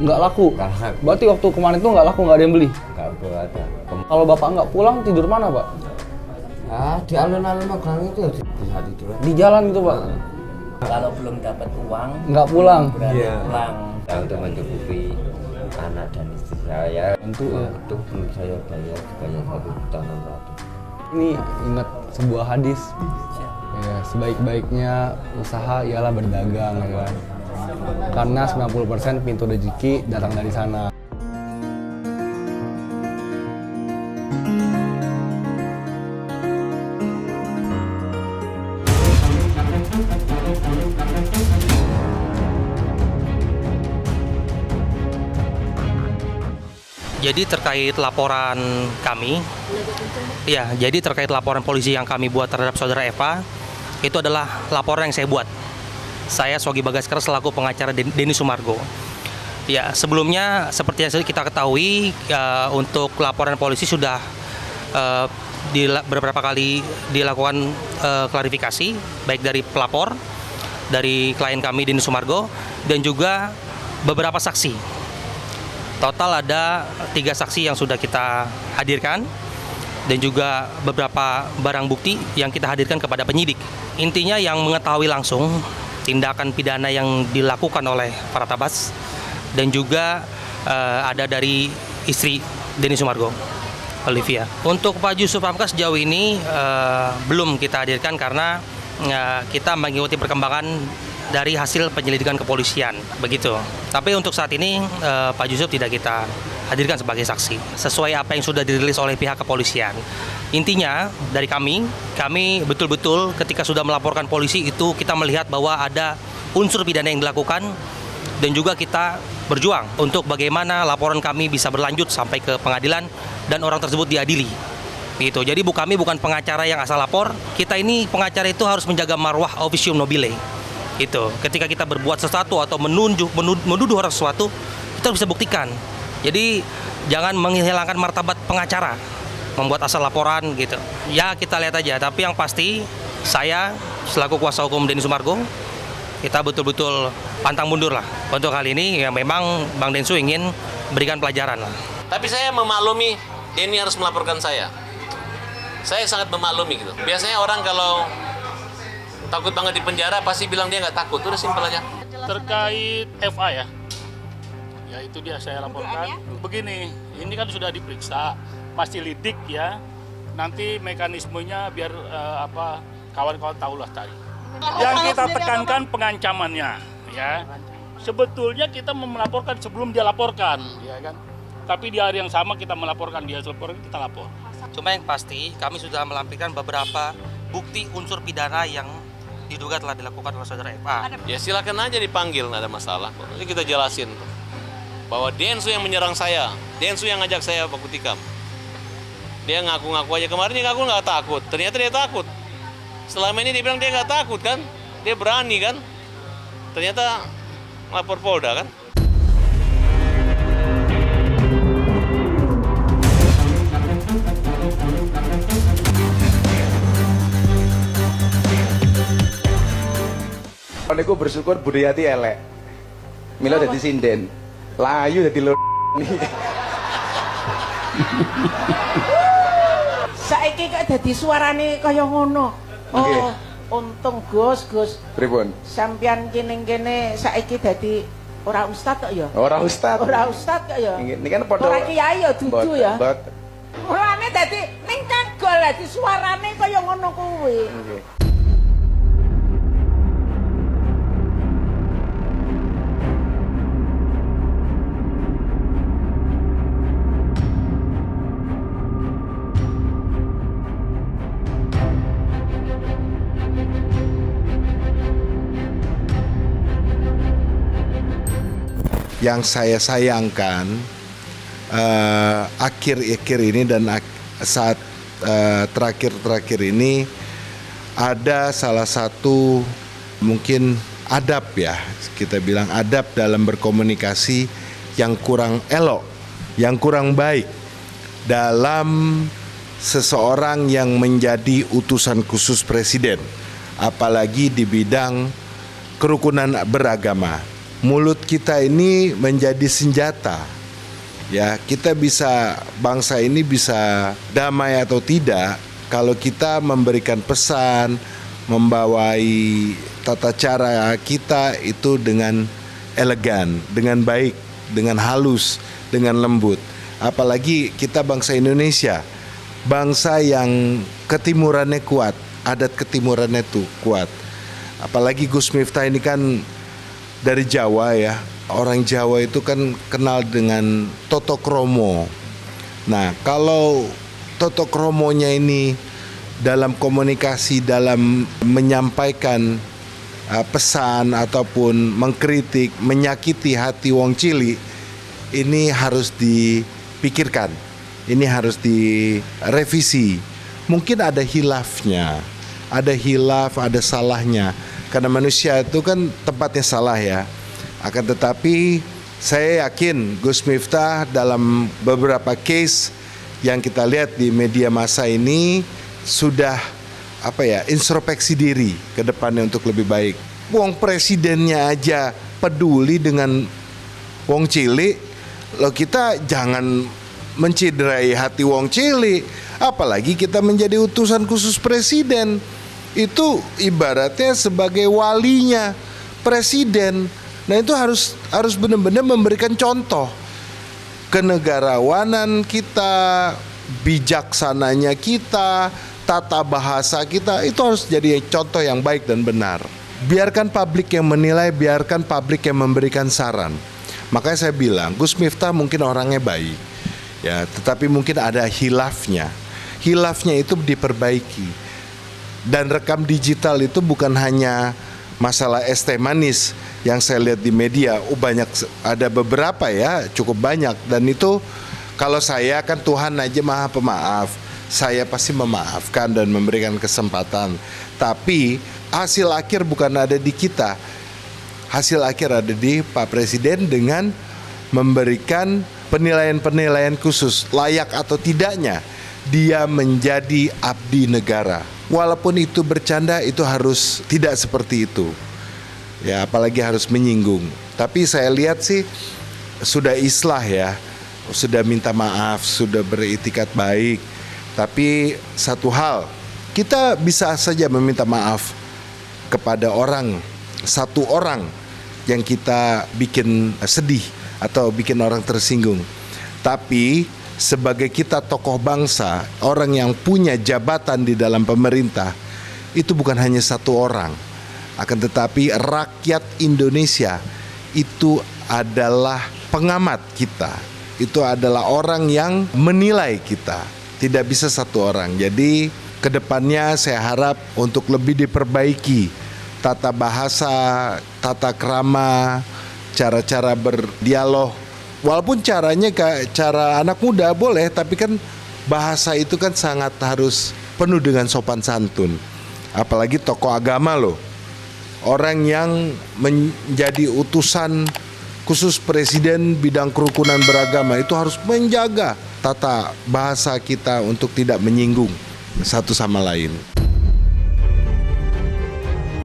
Nggak laku? Nggak laku. Berarti waktu kemarin itu nggak laku, nggak ada yang beli? Nggak ada. Kalau bapak nggak pulang, tidur mana pak? Ah, di alun-alun Magelang itu bisa tidur. Di jalan itu pak? Kalau belum dapat uang, Nggak pulang? berani Iya. pulang. Ya, untuk mencukupi anak dan istri saya, Tentu, ya, ya. itu belum saya bayar sebanyak 1.600.000. Ini ingat sebuah hadis. Ya, sebaik-baiknya usaha ialah berdagang, ya kan? Karena 90% pintu rezeki datang dari sana. Jadi terkait laporan kami, jadi terkait laporan polisi yang kami buat terhadap saudara Eva, itu adalah laporan yang saya buat. Saya Sogi Bagaskara selaku pengacara Denny Sumargo. Ya, sebelumnya seperti yang kita ketahui, untuk laporan polisi sudah beberapa kali dilakukan klarifikasi, baik dari pelapor, dari klien kami Denny Sumargo, dan juga beberapa saksi. Total ada 3 saksi yang sudah kita hadirkan dan juga beberapa barang bukti yang kita hadirkan kepada penyidik. Intinya yang mengetahui langsung tindakan pidana yang dilakukan oleh para tabas dan juga ada dari istri Denny Sumargo, Olivia. Untuk Pak Yusuf Hamka sejauh ini belum kita hadirkan karena kita mengikuti perkembangan dari hasil penyelidikan kepolisian, begitu. Tapi untuk saat ini Pak Yusuf tidak kita hadirkan sebagai saksi sesuai apa yang sudah dirilis oleh pihak kepolisian. Intinya dari kami betul-betul ketika sudah melaporkan polisi itu kita melihat bahwa ada unsur pidana yang dilakukan dan juga kita berjuang untuk bagaimana laporan kami bisa berlanjut sampai ke pengadilan dan orang tersebut diadili. Gitu. Jadi kami bukan pengacara yang asal lapor. Kita ini pengacara itu harus menjaga marwah officium nobile. Itu ketika kita berbuat sesuatu atau menuduh orang sesuatu, kita bisa buktikan. Jadi jangan menghilangkan martabat pengacara membuat asal laporan gitu. Ya kita lihat aja, tapi yang pasti saya selaku kuasa hukum Denny Sumargo, kita betul-betul pantang mundur lah. Untuk kali ini ya memang Bang Densu ingin berikan pelajaran lah. Tapi saya memaklumi Denny harus melaporkan saya. Saya sangat memaklumi gitu. Biasanya orang kalau takut banget di penjara pasti bilang dia nggak takut, udah simpel aja. Terkait FA ya itu dia saya laporkan. Begini, ini kan sudah diperiksa, pasti lidik ya. Nanti mekanismenya biar kawan-kawan tahulah tadi. Yang kita tekankan pengancamannya ya. Sebetulnya kita melaporkan sebelum dia laporkan, ya kan. Tapi di hari yang sama kita melaporkan dia laporkan, kita lapor. Cuma yang pasti kami sudah melampirkan beberapa bukti unsur pidana yang diduga telah dilakukan oleh saudara Eva. Ya silakan aja dipanggil, nggak ada masalah. Ini kita jelasin bahwa Densu yang menyerang saya, Densu yang ngajak saya baku tikam. Dia ngaku-ngaku aja, kemarin dia ngaku nggak takut, ternyata dia takut. Selama ini dia bilang dia nggak takut kan, dia berani kan, ternyata lapor Polda kan. Aku bersyukur Budayati elek. Mila dadi sinden. Layu dadi lo. Saiki kok dadi suarane kaya ngono. Oh, untung Gus. Pripun? Sampeyan kene saiki dadi ora ustad kok ya? Ora ustad. Ora ustad kok ya? Niki kan padha. Ora kiai ya dudu ya. Mboten. Mulane dadi ning kagol dadi suarane kaya ngono kuwi. Nggih. Yang saya sayangkan akhir-akhir ini dan saat terakhir-terakhir ini ada salah satu mungkin adab ya, kita bilang adab dalam berkomunikasi yang kurang elok, yang kurang baik dalam seseorang yang menjadi utusan khusus presiden, apalagi di bidang kerukunan beragama. mulut kita ini menjadi senjata. Ya, kita bisa, bangsa ini bisa damai atau tidak kalau kita memberikan pesan, membawai tata cara kita itu dengan elegan, dengan baik, dengan halus, dengan lembut. Apalagi kita bangsa Indonesia, bangsa yang ketimurannya kuat, adat ketimurannya tuh kuat. Apalagi Gus Miftah ini kan dari Jawa ya. Orang Jawa itu kan kenal dengan toto kromo. Nah, kalau toto kromonya ini dalam komunikasi, dalam menyampaikan pesan ataupun mengkritik, menyakiti hati wong cili, ini harus dipikirkan. Ini harus direvisi. Mungkin ada hilafnya, ada hilaf, ada salahnya. Karena manusia itu kan tempatnya salah ya. Akan tetapi saya yakin Gus Miftah dalam beberapa case yang kita lihat di media massa ini sudah introspeksi diri ke depannya untuk lebih baik. Wong presidennya aja peduli dengan wong cilik, lo kita jangan menciderai hati wong cilik, apalagi kita menjadi utusan khusus presiden. Itu ibaratnya sebagai walinya presiden. Nah, itu harus benar-benar memberikan contoh kenegarawanan kita, bijaksananya kita, tata bahasa kita, itu harus jadi contoh yang baik dan benar. Biarkan publik yang menilai, biarkan publik yang memberikan saran. Makanya saya bilang Gus Miftah mungkin orangnya baik, ya, tetapi mungkin ada hilafnya. Hilafnya itu diperbaiki. Dan rekam digital itu bukan hanya masalah es teh manis yang saya lihat di media, banyak, ada beberapa ya, cukup banyak. Dan itu kalau saya kan Tuhan aja maha pemaaf, saya pasti memaafkan dan memberikan kesempatan. Tapi hasil akhir bukan ada di kita, hasil akhir ada di Pak Presiden dengan memberikan penilaian-penilaian khusus, layak atau tidaknya dia menjadi abdi negara. Walaupun itu bercanda, itu harus tidak seperti itu. Ya, apalagi harus menyinggung. Tapi saya lihat sih sudah islah ya, sudah minta maaf, sudah beritikat baik. Tapi satu hal, kita bisa saja meminta maaf kepada orang, satu orang yang kita bikin sedih atau bikin orang tersinggung. Tapi sebagai kita tokoh bangsa, orang yang punya jabatan di dalam pemerintah, itu bukan hanya satu orang. Akan tetapi rakyat Indonesia itu adalah pengamat kita. Itu adalah orang yang menilai kita. Tidak bisa satu orang. Jadi kedepannya saya harap untuk lebih diperbaiki tata bahasa, tata krama, cara-cara berdialog. Walaupun caranya cara anak muda boleh, tapi kan bahasa itu kan sangat harus penuh dengan sopan santun. Apalagi tokoh agama loh. Orang yang menjadi utusan khusus presiden bidang kerukunan beragama itu harus menjaga tata bahasa kita untuk tidak menyinggung satu sama lain.